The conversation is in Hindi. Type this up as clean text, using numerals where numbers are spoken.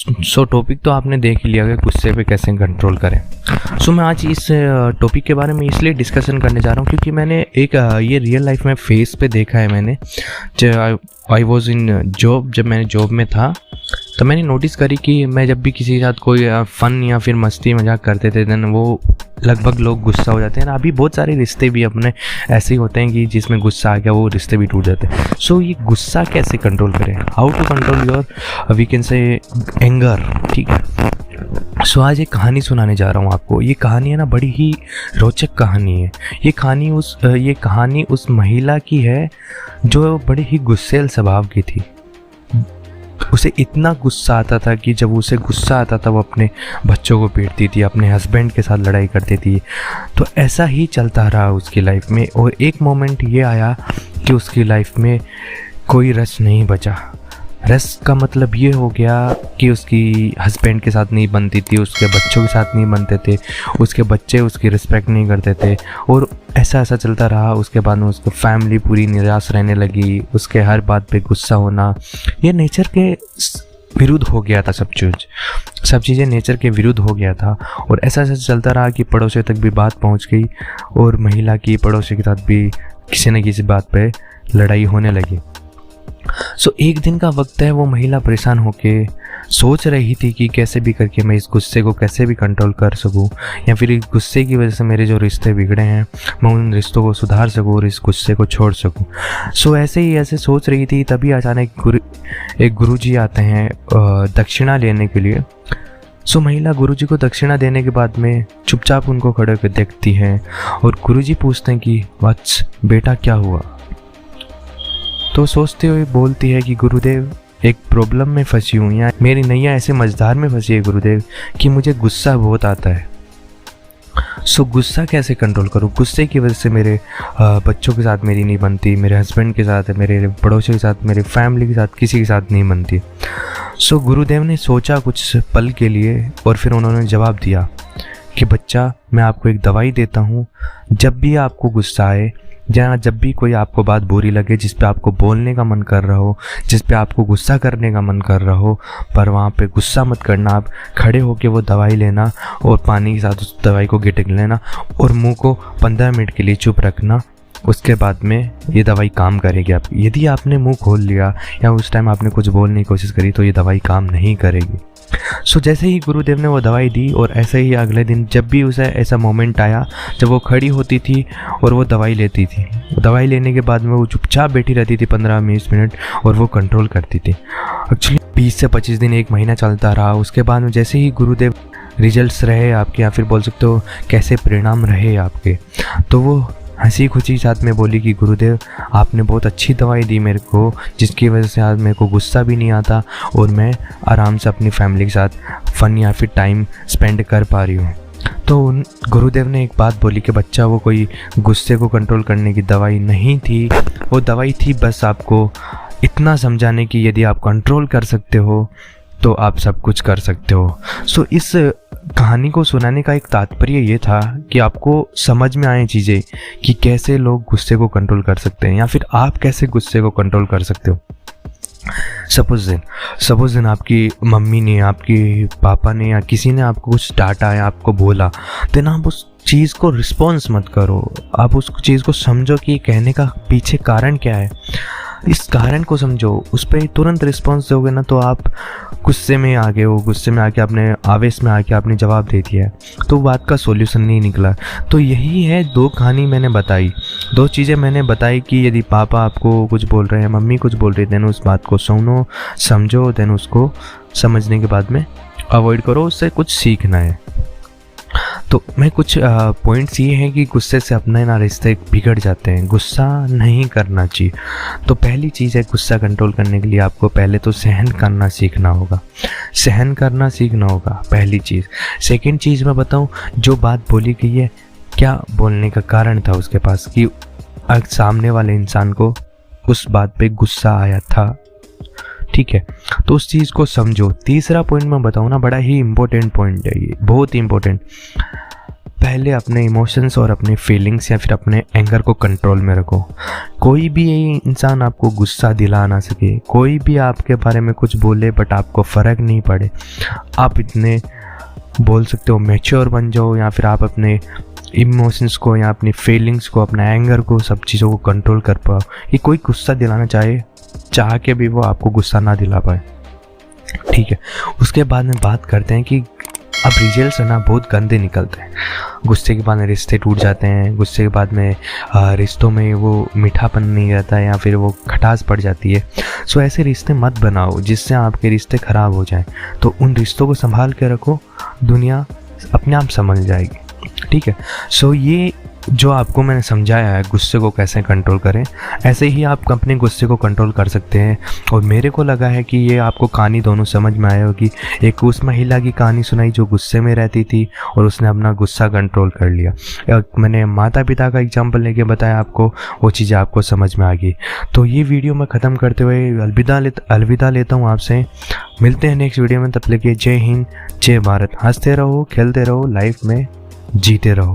सो टॉपिक तो आपने देख ही लिया कि गुस्से पे कैसे कंट्रोल करें। सो मैं आज इस टॉपिक के बारे में इसलिए डिस्कशन करने जा रहा हूँ क्योंकि मैंने एक ये रियल लाइफ में फेस पे देखा है। मैंने जब आई वॉज इन जॉब, जब मैंने जॉब में था तो मैंने नोटिस करी कि मैं जब भी किसी के साथ कोई फ़न या फिर मस्ती मजाक करते थे देन वो लगभग लोग गुस्सा हो जाते हैं। अभी बहुत सारे रिश्ते भी अपने ऐसे ही होते हैं कि जिसमें गुस्सा आ गया वो रिश्ते भी टूट जाते हैं। सो ये गुस्सा कैसे कंट्रोल करें, how to control your we can say anger, ठीक है। सो आज एक कहानी सुनाने जा रहा हूँ आपको। ये कहानी है ना, बड़ी ही रोचक कहानी है। ये कहानी उस महिला की है जो बड़े ही गुस्सैल स्वभाव की थी। उसे इतना गुस्सा आता था कि जब उसे गुस्सा आता था वो अपने बच्चों को पीटती थी, अपने हस्बैंड के साथ लड़ाई करती थी। तो ऐसा ही चलता रहा उसकी लाइफ में, और एक मोमेंट ये आया कि उसकी लाइफ में कोई रस नहीं बचा। रस का मतलब ये हो गया कि उसकी हस्बैंड के साथ नहीं बनती थी, उसके बच्चों के साथ नहीं बनते थे, उसके बच्चे उसकी रिस्पेक्ट नहीं करते थे, और ऐसा चलता रहा। उसके बाद में उसकी फैमिली पूरी निराश रहने लगी, उसके हर बात पे गुस्सा होना, ये नेचर के विरुद्ध हो गया था। सब चीज़ें नेचर के विरुद्ध हो गया था। और ऐसा चलता रहा कि पड़ोसियों तक भी बात पहुंच गई, और महिला की पड़ोसी के साथ भी किसी न किसी बात पे लड़ाई होने लगी। सो एक दिन का वक्त है, वो महिला परेशान होके सोच रही थी कि कैसे भी करके मैं इस गुस्से को कैसे भी कंट्रोल कर सकूं, या फिर इस गुस्से की वजह से मेरे जो रिश्ते बिगड़े हैं मैं उन रिश्तों को सुधार सकूं और इस गुस्से को छोड़ सकूं। सो ऐसे सोच रही थी, तभी अचानक एक गुरुजी आते हैं दक्षिणा लेने के लिए। सो महिला गुरुजी को दक्षिणा देने के बाद में चुपचाप उनको खड़े होकर देखती है, और गुरुजी पूछते हैं कि वत्स बेटा क्या हुआ। तो सोचते हुए बोलती है कि गुरुदेव एक प्रॉब्लम में फंसी हूँ, या मेरी नैया ऐसे मझधार में फंसी है गुरुदेव कि मुझे गुस्सा बहुत आता है। सो गुस्सा कैसे कंट्रोल करूँ, गुस्से की वजह से मेरे बच्चों के साथ मेरी नहीं बनती, मेरे हस्बैंड के साथ, मेरे पड़ोसियों के साथ, मेरे फैमिली के साथ, किसी के साथ नहीं बनती। सो गुरुदेव ने सोचा कुछ पल के लिए, और फिर उन्होंने जवाब दिया कि बच्चा मैं आपको एक दवाई देता हूँ, जब भी आपको गुस्सा आए, जहाँ जब भी कोई आपको बात बुरी लगे, जिस पे आपको बोलने का मन कर रहा हो, जिस पे आपको गुस्सा करने का मन कर रहा हो, पर वहाँ पे गुस्सा मत करना। आप खड़े होके वो दवाई लेना और पानी के साथ उस दवाई को गिटक लेना, और मुंह को 15 मिनट के लिए चुप रखना। उसके बाद में ये दवाई काम करेगी। आप यदि आपने मुंह खोल लिया या उस टाइम आपने कुछ बोलने की कोशिश करी तो ये दवाई काम नहीं करेगी। सो जैसे ही गुरुदेव ने वो दवाई दी, और ऐसे ही अगले दिन जब भी उसे ऐसा मोमेंट आया जब वो खड़ी होती थी और वो दवाई लेती थी, दवाई लेने के बाद में वो चुपचाप बैठी रहती थी 15-20 मिनट, और वो कंट्रोल करती थी। एक्चुअली 20 से 25 दिन, एक महीना चलता रहा। उसके बाद में जैसे ही गुरुदेव रिजल्ट्स रहे आपके, या फिर बोल सकते हो कैसे परिणाम रहे आपके, तो वो हंसी खुशी साथ में बोली कि गुरुदेव आपने बहुत अच्छी दवाई दी मेरे को, जिसकी वजह से आज मेरे को गुस्सा भी नहीं आता, और मैं आराम से अपनी फैमिली के साथ फ़न या फिर टाइम स्पेंड कर पा रही हूँ। तो उन गुरुदेव ने एक बात बोली कि बच्चा वो कोई गुस्से को कंट्रोल करने की दवाई नहीं थी, वो दवाई थी बस आपको इतना समझाने की यदि आप कंट्रोल कर सकते हो तो आप सब कुछ कर सकते हो। सो इस कहानी को सुनाने का एक तात्पर्य ये था कि आपको समझ में आए चीज़ें कि कैसे लोग गुस्से को कंट्रोल कर सकते हैं, या फिर आप कैसे गुस्से को कंट्रोल कर सकते हो। सपोज दिन आपकी मम्मी ने, आपकी पापा ने, या किसी ने आपको कुछ डांटा या आपको बोला, देन आप उस चीज़ को रिस्पॉन्स मत करो। आप उस चीज़ को समझो कि कहने का पीछे कारण क्या है, इस कारण को समझो, उस पर तुरंत रिस्पॉन्स दोगे ना तो आप गुस्से में आ गए हो, गुस्से में आके आपने आवेश में आके आपने जवाब दे दिया है, तो बात का सॉल्यूशन नहीं निकला। तो यही है, दो कहानी मैंने बताई, दो चीज़ें मैंने बताई कि यदि पापा आपको कुछ बोल रहे हैं, मम्मी कुछ बोल रही है, देन उस बात को सुनो, समझो, देन उसको समझने के बाद में अवॉइड करो, उससे कुछ सीखना है। तो मैं कुछ पॉइंट्स ये हैं कि गुस्से से अपने ना रिश्ते बिगड़ जाते हैं, गुस्सा नहीं करना चाहिए। तो पहली चीज़ है, गुस्सा कंट्रोल करने के लिए आपको पहले तो सहन करना सीखना होगा, सहन करना सीखना होगा, पहली चीज़। सेकंड चीज़ मैं बताऊं, जो बात बोली गई है, क्या बोलने का कारण था उसके पास कि सामने वाले इंसान को उस बात पे गुस्सा आया था, ठीक है, तो उस चीज़ को समझो। तीसरा पॉइंट मैं बताऊँ ना, बड़ा ही इंपॉर्टेंट पॉइंट है ये, बहुत ही इंपॉर्टेंट। पहले अपने इमोशंस और अपने फीलिंग्स या फिर अपने एंगर को कंट्रोल में रखो। कोई भी इंसान आपको गुस्सा दिला ना सके, कोई भी आपके बारे में कुछ बोले बट आपको फ़र्क नहीं पड़े। आप इतने बोल सकते हो मैच्योर बन जाओ, या फिर आप अपने इमोशंस को या अपनी फीलिंग्स को, अपना एंगर को, सब चीज़ों को कंट्रोल कर पाओ कि कोई गुस्सा दिलाना चाह के भी वो आपको गुस्सा ना दिला पाए। ठीक है, उसके बाद में बात करते हैं कि अब रिजल्ट्स है ना बहुत गंदे निकलते हैं। गुस्से के बाद में रिश्ते टूट जाते हैं, गुस्से के बाद में रिश्तों में वो मीठापन नहीं रहता है या फिर वो खटास पड़ जाती है। सो ऐसे रिश्ते मत बनाओ जिससे आपके रिश्ते ख़राब हो जाएं। तो उन रिश्तों को संभाल के रखो, दुनिया अपने आप समझ जाएगी। ठीक है, सो ये जो आपको मैंने समझाया है गुस्से को कैसे कंट्रोल करें, ऐसे ही आप अपने गुस्से को कंट्रोल कर सकते हैं। और मेरे को लगा है कि ये आपको कहानी दोनों समझ में आया होगी। एक उस महिला की कहानी सुनाई जो गुस्से में रहती थी और उसने अपना गुस्सा कंट्रोल कर लिया। मैंने माता पिता का एग्जाम्पल लेके बताया आपको, वो चीज़ें आपको समझ में आ गई। तो ये वीडियो मैं ख़त्म करते हुए अलविदा लेता हूँ आपसे। मिलते हैं नेक्स्ट वीडियो में, तब तक के जय हिंद, जय भारत। हंसते रहो, खेलते रहो, लाइफ में जीते रहो।